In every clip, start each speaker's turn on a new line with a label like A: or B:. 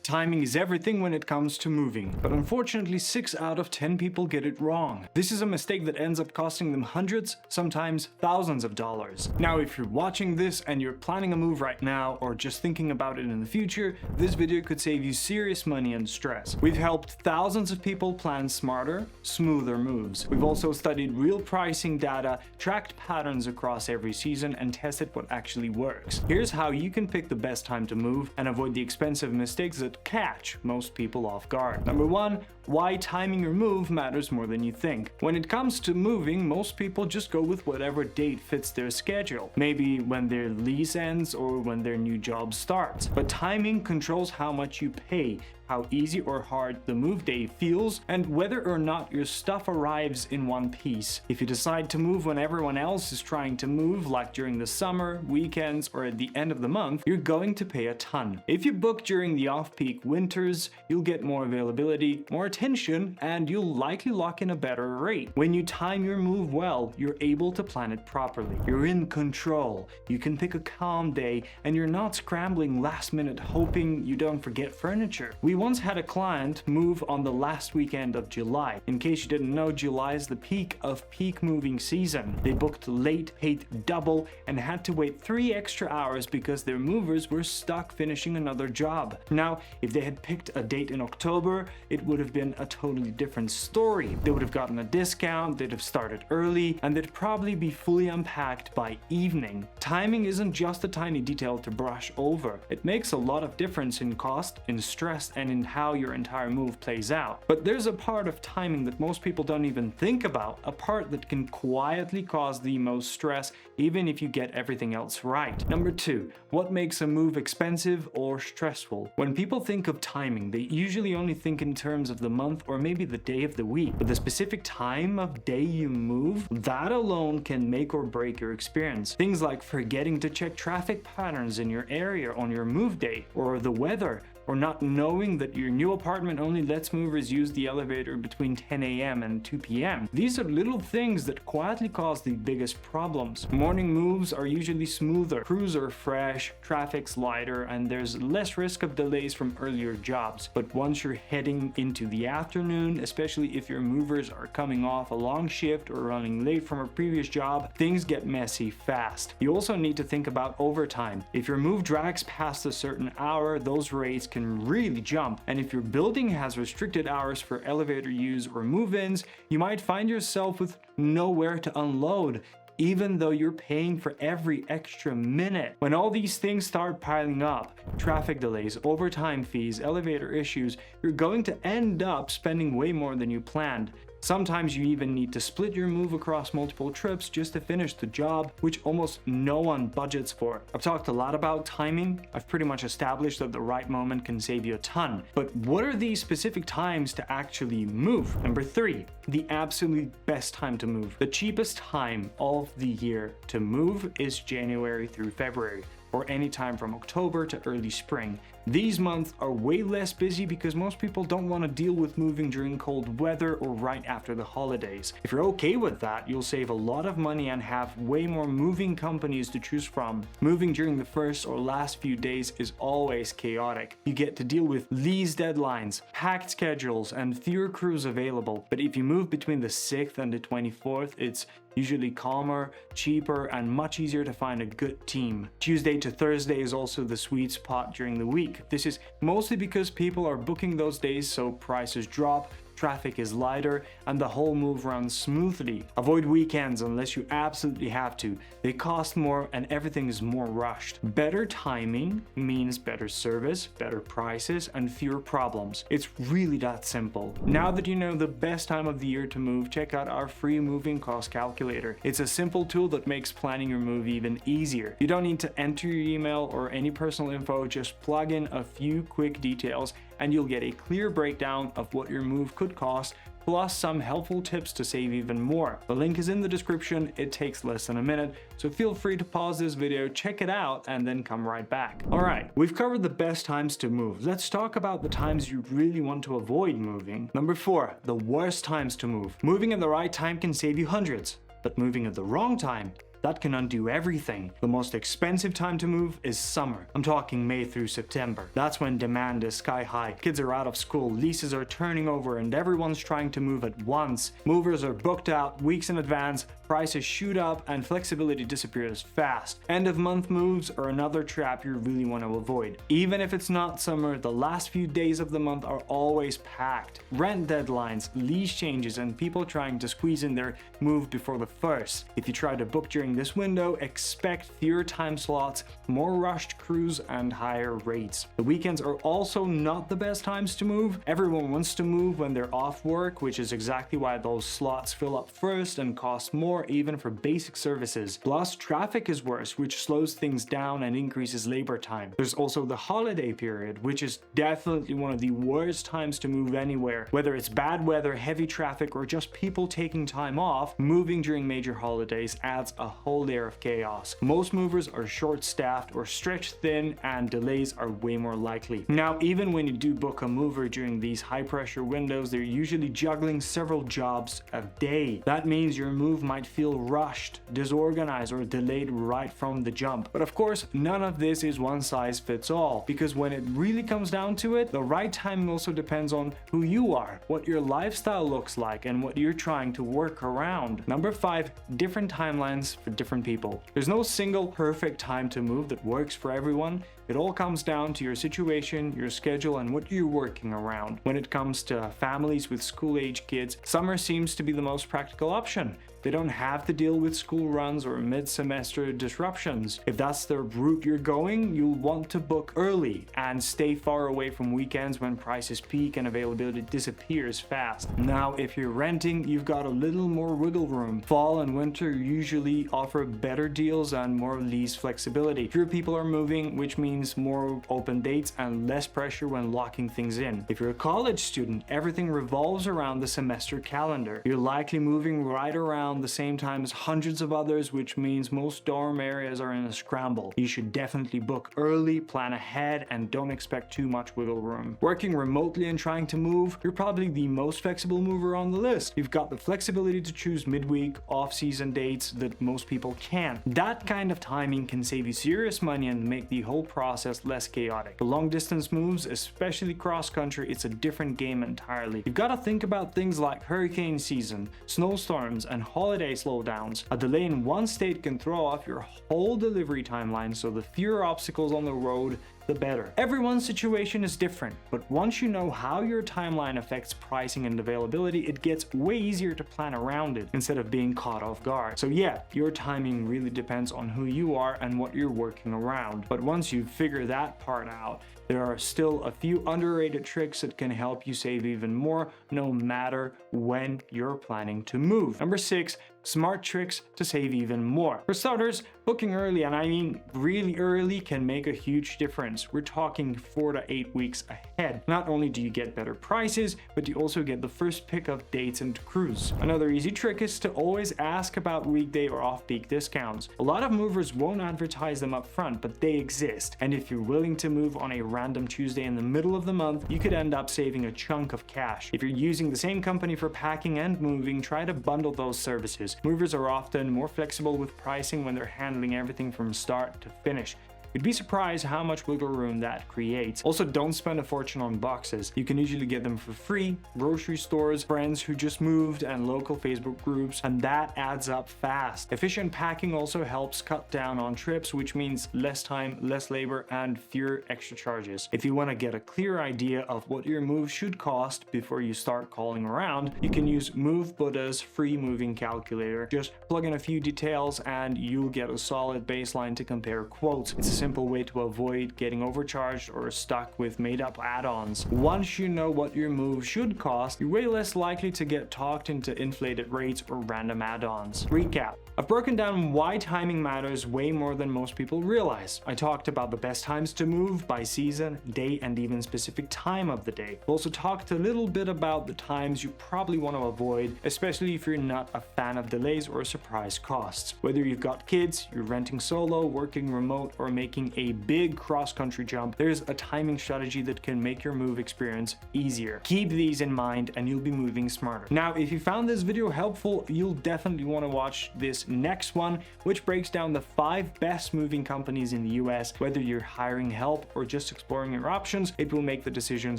A: Timing is everything when it comes to moving, but unfortunately 6 out of 10 people get it wrong. This is a mistake that ends up costing them hundreds, sometimes thousands of dollars. Now, if you're watching this and you're planning a move right now or just thinking about it in the future, this video could save you serious money and stress. We've helped thousands of people plan smarter, smoother moves. We've also studied real pricing data, tracked patterns across every season, and tested what actually works. Here's how you can pick the best time to move and avoid the expensive mistakes that catch most people off guard. Number 1, why timing your move matters more than you think. When it comes to moving, most people just go with whatever date fits their schedule. Maybe when their lease ends or when their new job starts. But timing controls how much you pay, how easy or hard the move day feels, and whether or not your stuff arrives in one piece. If you decide to move when everyone else is trying to move, like during the summer, weekends, or at the end of the month, you're going to pay a ton. If you book during the off-peak winters, you'll get more availability, more attention, and you'll likely lock in a better rate. When you time your move well, you're able to plan it properly. You're in control. You can pick a calm day, and you're not scrambling last minute hoping you don't forget furniture. We once had a client move on the last weekend of July. In case you didn't know, July is the peak of peak moving season. They booked late, paid double, and had to wait 3 extra hours because their movers were stuck finishing another job. Now, if they had picked a date in October, it would have been a totally different story. They would have gotten a discount, they'd have started early, and they'd probably be fully unpacked by evening. Timing isn't just a tiny detail to brush over. It makes a lot of difference in cost, in stress, and in how your entire move plays out. But there's a part of timing that most people don't even think about, a part that can quietly cause the most stress even if you get everything else right. Number 2, what makes a move expensive or stressful? When people think of timing, they usually only think in terms of the month or maybe the day of the week. But the specific time of day you move, that alone can make or break your experience. Things like forgetting to check traffic patterns in your area on your move day, or the weather, or not knowing that your new apartment only lets movers use the elevator between 10 a.m. and 2 p.m. These are little things that quietly cause the biggest problems. Morning moves are usually smoother, crews are fresh, traffic's lighter, and there's less risk of delays from earlier jobs. But once you're heading into the afternoon, especially if your movers are coming off a long shift or running late from a previous job, things get messy fast. You also need to think about overtime. If your move drags past a certain hour, those rates can really jump, and if your building has restricted hours for elevator use or move-ins, you might find yourself with nowhere to unload, even though you're paying for every extra minute. When all these things start piling up, traffic delays, overtime fees, elevator issues, you're going to end up spending way more than you planned. Sometimes you even need to split your move across multiple trips just to finish the job, which almost no one budgets for. I've talked a lot about timing. I've pretty much established that the right moment can save you a ton. But what are these specific times to actually move? Number 3, the absolute best time to move. The cheapest time of the year to move is January through February, or any time from October to early spring. These months are way less busy because most people don't want to deal with moving during cold weather or right after the holidays. If you're okay with that, you'll save a lot of money and have way more moving companies to choose from. Moving during the first or last few days is always chaotic. You get to deal with lease deadlines, packed schedules, and fewer crews available. But if you move between the 6th and the 24th, it's usually calmer, cheaper, and much easier to find a good team. Tuesday to Thursday is also the sweet spot during the week. This is mostly because people are booking those days, so prices drop, traffic is lighter, and the whole move runs smoothly. Avoid weekends unless you absolutely have to. They cost more and everything is more rushed. Better timing means better service, better prices, and fewer problems. It's really that simple. Now that you know the best time of the year to move, check out our free moving cost calculator. It's a simple tool that makes planning your move even easier. You don't need to enter your email or any personal info, just plug in a few quick details and you'll get a clear breakdown of what your move could cost, plus some helpful tips to save even more. The link is in the description. It takes less than a minute, so feel free to pause this video, check it out, and then come right back. Alright, we've covered the best times to move. Let's talk about the times you really want to avoid moving. Number 4, the worst times to move. Moving at the right time can save you hundreds, but moving at the wrong time that can undo everything. The most expensive time to move is summer. I'm talking May through September. That's when demand is sky high. Kids are out of school, leases are turning over, and everyone's trying to move at once. Movers are booked out weeks in advance, prices shoot up, and flexibility disappears fast. End of month moves are another trap you really want to avoid. Even if it's not summer, the last few days of the month are always packed. Rent deadlines, lease changes, and people trying to squeeze in their move before the first. If you try to book during this window, expect fewer time slots, more rushed crews, and higher rates. The weekends are also not the best times to move. Everyone wants to move when they're off work, which is exactly why those slots fill up first and cost more even for basic services. Plus, traffic is worse, which slows things down and increases labor time. There's also the holiday period, which is definitely one of the worst times to move anywhere. Whether it's bad weather, heavy traffic, or just people taking time off, moving during major holidays adds a whole layer of chaos. Most movers are short-staffed or stretched thin, and delays are way more likely. Now, even when you do book a mover during these high-pressure windows, they're usually juggling several jobs a day. That means your move might feel rushed, disorganized, or delayed right from the jump. But of course, none of this is one size fits all, because when it really comes down to it, the right timing also depends on who you are, what your lifestyle looks like, and what you're trying to work around. Number 5, different timelines for different people. There's no single perfect time to move that works for everyone. It all comes down to your situation, your schedule, and what you're working around. When it comes to families with school-age kids, summer seems to be the most practical option. They don't have to deal with school runs or mid-semester disruptions. If that's the route you're going, you'll want to book early and stay far away from weekends when prices peak and availability disappears fast. Now, if you're renting, you've got a little more wiggle room. Fall and winter usually offer better deals and more lease flexibility. Fewer people are moving, which means more open dates and less pressure when locking things in. If you're a college student, everything revolves around the semester calendar. You're likely moving right around the same time as hundreds of others, which means most dorm areas are in a scramble. You should definitely book early, plan ahead, and don't expect too much wiggle room. Working remotely and trying to move, you're probably the most flexible mover on the list. You've got the flexibility to choose midweek, off-season dates that most people can't. That kind of timing can save you serious money and make the whole process less chaotic. For long-distance moves, especially cross-country, it's a different game entirely. You've got to think about things like hurricane season, snowstorms, and holiday slowdowns. A delay in one state can throw off your whole delivery timeline, so the fewer obstacles on the road, the better. Everyone's situation is different, but once you know how your timeline affects pricing and availability, it gets way easier to plan around it instead of being caught off guard. So yeah, your timing really depends on who you are and what you're working around. But once you figure that part out, there are still a few underrated tricks that can help you save even more, no matter when you're planning to move. Number 6, smart tricks to save even more. For starters, booking early, and I mean really early, can make a huge difference. We're talking 4 to 8 weeks ahead. Not only do you get better prices, but you also get the first pick of dates and crews. Another easy trick is to always ask about weekday or off-peak discounts. A lot of movers won't advertise them up front, but they exist. And if you're willing to move on a random Tuesday in the middle of the month, you could end up saving a chunk of cash. If you're using the same company for packing and moving, try to bundle those services. Movers are often more flexible with pricing when they're handling everything from start to finish. You'd be surprised how much wiggle room that creates. Also, don't spend a fortune on boxes. You can usually get them for free, grocery stores, friends who just moved, and local Facebook groups, and that adds up fast. Efficient packing also helps cut down on trips, which means less time, less labor, and fewer extra charges. If you want to get a clear idea of what your move should cost before you start calling around, you can use moveBuddha's free moving calculator. Just plug in a few details and you'll get a solid baseline to compare quotes. It's a simple way to avoid getting overcharged or stuck with made-up add-ons. Once you know what your move should cost, you're way less likely to get talked into inflated rates or random add-ons. Recap. I've broken down why timing matters way more than most people realize. I talked about the best times to move by season, day, and even specific time of the day. We also talked a little bit about the times you probably want to avoid, especially if you're not a fan of delays or surprise costs. Whether you've got kids, you're renting solo, working remote, or making making a big cross-country jump, there's a timing strategy that can make your move experience easier. Keep these in mind and you'll be moving smarter. Now, if you found this video helpful, you'll definitely want to watch this next one, which breaks down the 5 best moving companies in the US. Whether you're hiring help or just exploring your options, it will make the decision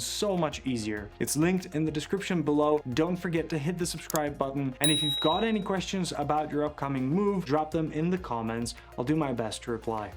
A: so much easier. It's linked in the description below. Don't forget to hit the subscribe button. And if you've got any questions about your upcoming move, drop them in the comments. I'll do my best to reply.